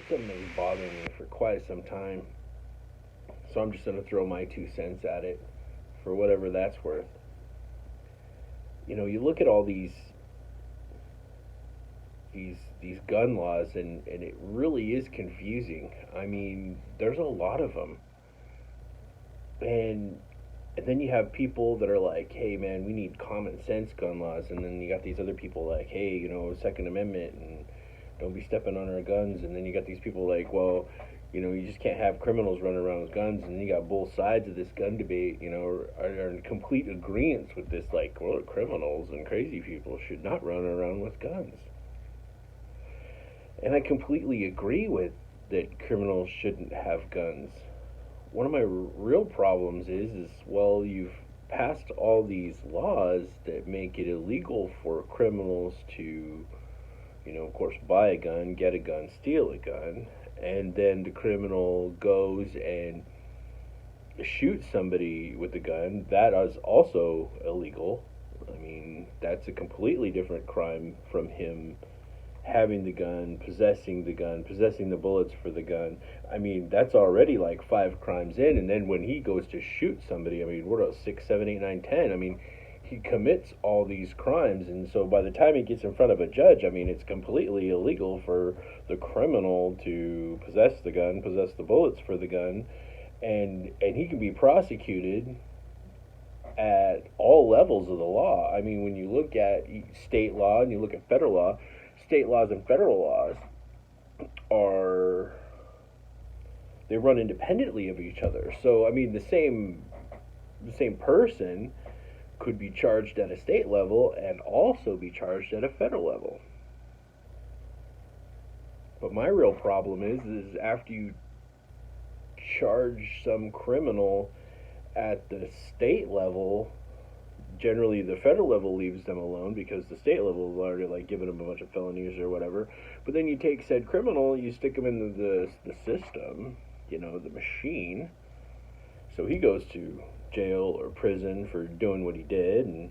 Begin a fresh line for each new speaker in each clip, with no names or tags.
something that's been bothering me for quite some time. So I'm just gonna throw my 2 cents at it for whatever that's worth. You look at all these gun laws, and it really is confusing. I mean, there's a lot of them, and then you have people that are like, hey man, we need common sense gun laws, and then you got these other people like, hey, Second Amendment, and don't be stepping on our guns, and then you got these people like, well, you just can't have criminals running around with guns, and then you got both sides of this gun debate, are in complete agreement with this, like, well, criminals and crazy people should not run around with guns. And I completely agree with that criminals shouldn't have guns. One of my real problems is well, you've passed all these laws that make it illegal for criminals to, of course, buy a gun, get a gun, steal a gun, and then the criminal goes and shoots somebody with a gun. That is also illegal. I mean, that's a completely different crime from him having the gun, possessing the bullets for the gun. I mean, that's already like 5 crimes in, and then when he goes to shoot somebody, I mean, what else? 6, 7, 8, 9, 10. I mean, he commits all these crimes, and so by the time he gets in front of a judge, I mean, it's completely illegal for the criminal to possess the gun, possess the bullets for the gun, and he can be prosecuted at all levels of the law. I mean, when you look at state law and you look at federal law, state laws and federal laws are, they run independently of each other. So I mean, the same person could be charged at a state level and also be charged at a federal level. But my real problem is after you charge some criminal at the state level, generally the federal level leaves them alone because the state level is already like giving them a bunch of felonies or whatever. But then you take said criminal, you stick him in the system, the machine. So he goes to jail or prison for doing what he did, and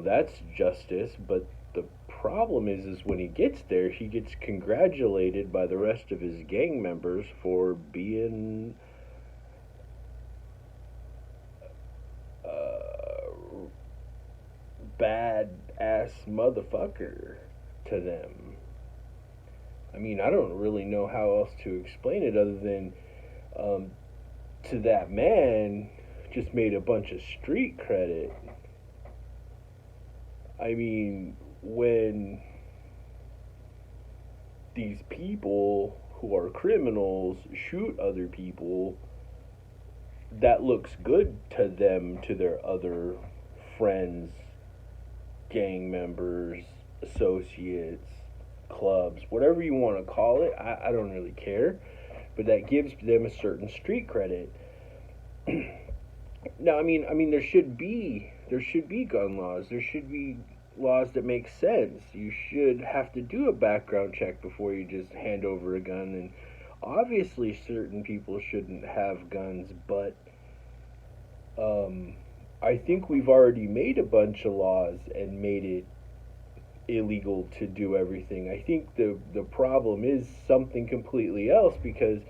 that's justice. But the problem is when he gets there, he gets congratulated by the rest of his gang members for being bad ass motherfucker to them. I mean, I don't really know how else to explain it other than to that man just made a bunch of street credit. I mean, when these people who are criminals shoot other people, that looks good to them, to their other friends, gang members, associates, clubs, whatever you want to call it. I don't really care, but that gives them a certain street credit. Now, I mean, there should be gun laws. There should be laws that make sense. You should have to do a background check before you just hand over a gun, and obviously certain people shouldn't have guns, but I think we've already made a bunch of laws and made it illegal to do everything. I think the problem is something completely else, because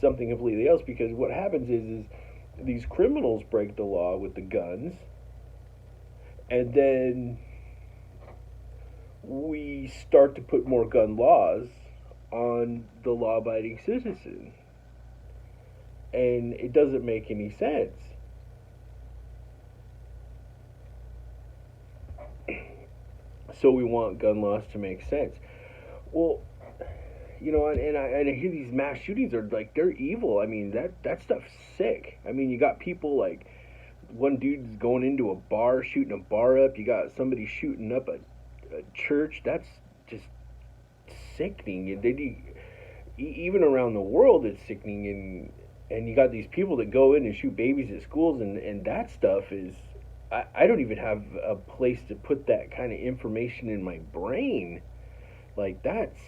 what happens is these criminals break the law with the guns, and then we start to put more gun laws on the law-abiding citizen, and it doesn't make any sense. So we want gun laws to make sense. Well, and I hear these mass shootings are like, they're evil. I mean, that stuff's sick. I mean, you got people like, one dude's going into a bar, shooting a bar up. You got somebody shooting up a church. That's just sickening. Even around the world, it's sickening. And you got these people that go in and shoot babies at schools, and that stuff is, I don't even have a place to put that kind of information in my brain. Like, that's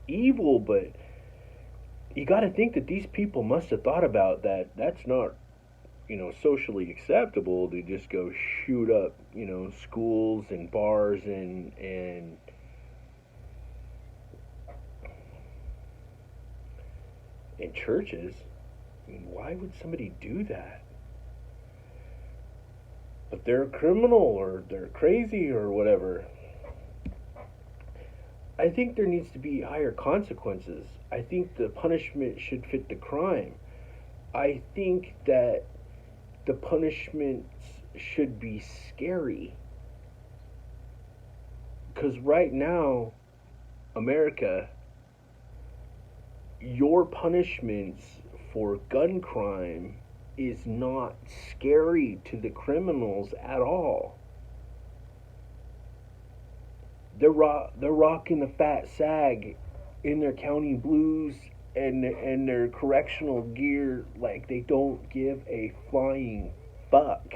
evil, but you got to think that these people must have thought about that. That's not, socially acceptable to just go shoot up, schools and bars and in churches. I mean, why would somebody do that? But they're a criminal or they're crazy or whatever. I think there needs to be higher consequences. I think the punishment should fit the crime. I think that the punishments should be scary. Because right now, America, your punishments for gun crime is not scary to the criminals at all. They're rocking the fat sag in their county blues and their correctional gear like they don't give a flying fuck.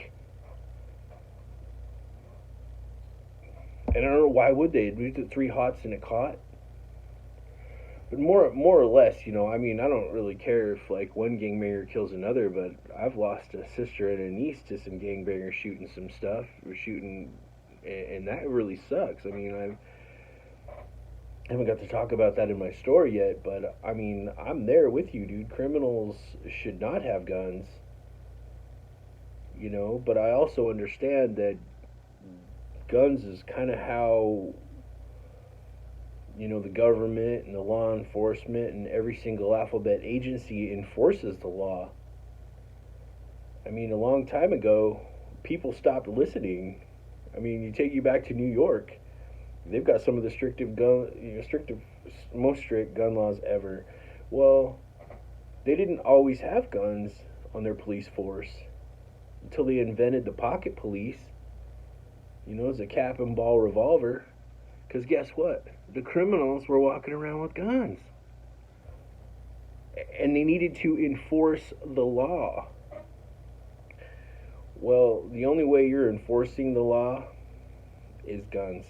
And I don't know why would they? We did 3 hots in a cot. But more or less, I mean, I don't really care if like one gangbanger kills another, but I've lost a sister and a niece to some gangbangers shooting some stuff, or shooting, and that really sucks. I mean, I haven't got to talk about that in my story yet, but I mean, I'm there with you, dude. Criminals should not have guns, but I also understand that guns is kind of how the government and the law enforcement and every single alphabet agency enforces the law. I mean, a long time ago, people stopped listening. I mean, you back to New York, they've got some of the most strict gun laws ever. Well, they didn't always have guns on their police force until they invented the pocket police. It's a cap and ball revolver. Because guess what? The criminals were walking around with guns. And they needed to enforce the law. Well, the only way you're enforcing the law is guns.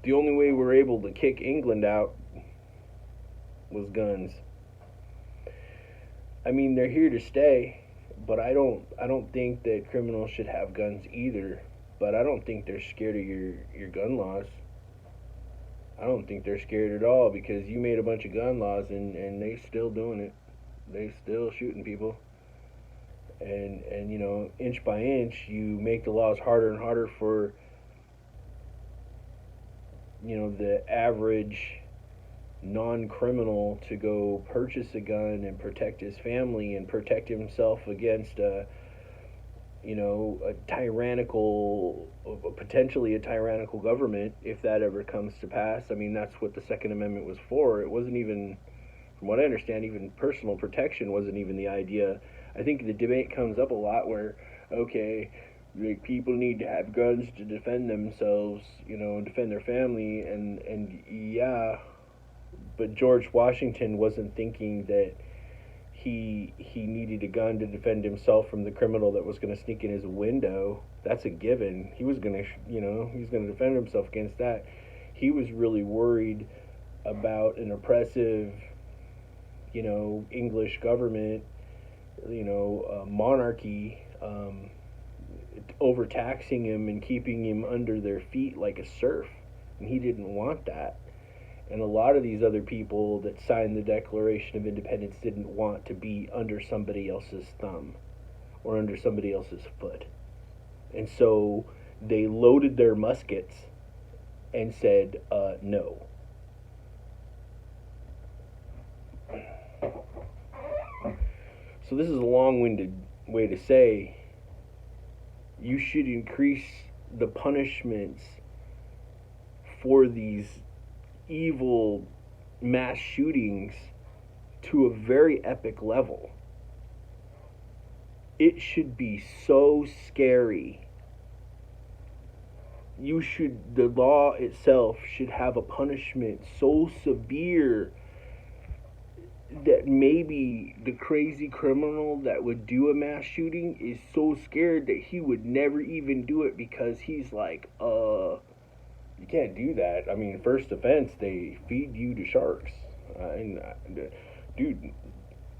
The only way we're able to kick England out was guns. I mean, they're here to stay, but I don't think that criminals should have guns either. But I don't think they're scared of your gun laws. I don't think they're scared at all, because you made a bunch of gun laws and they still doing it. They still shooting people. And inch by inch, you make the laws harder and harder for the average non-criminal to go purchase a gun and protect his family and protect himself against a potentially a tyrannical government, if that ever comes to pass. I mean, that's what the Second Amendment was for. It wasn't even, from what I understand, even personal protection wasn't even the idea. I think the debate comes up a lot where, okay, like, people need to have guns to defend themselves, defend their family, and yeah, but George Washington wasn't thinking that he needed a gun to defend himself from the criminal that was going to sneak in his window. That's a given. He was going to, he's going to defend himself against that. He was really worried about an oppressive, English government, monarchy, overtaxing him and keeping him under their feet like a serf. And he didn't want that. And a lot of these other people that signed the Declaration of Independence didn't want to be under somebody else's thumb or under somebody else's foot. And so they loaded their muskets and said, no. So this is a long-winded way to say you should increase the punishments for these evil mass shootings to a very epic level. It should be so scary. The law itself should have a punishment so severe that maybe the crazy criminal that would do a mass shooting is so scared that he would never even do it, because he's like, you can't do that. I mean, first offense, they feed you to sharks. Dude,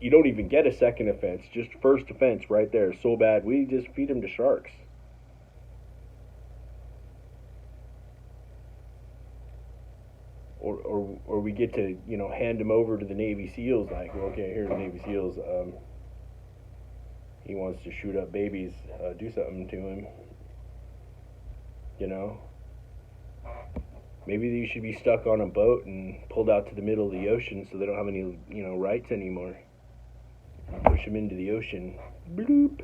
you don't even get a second offense. Just first offense right there. So bad, we just feed them to sharks. or we get to, you know, hand him over to the Navy SEALs. Like, well, okay, here's the Navy SEALs. He wants to shoot up babies. Do something to him. You know. Maybe you should be stuck on a boat and pulled out to the middle of the ocean so they don't have any, you know, rights anymore. Push them into the ocean. Bloop.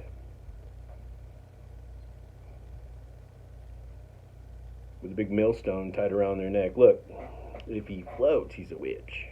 With a big millstone tied around their neck. Look, if he floats, he's a witch.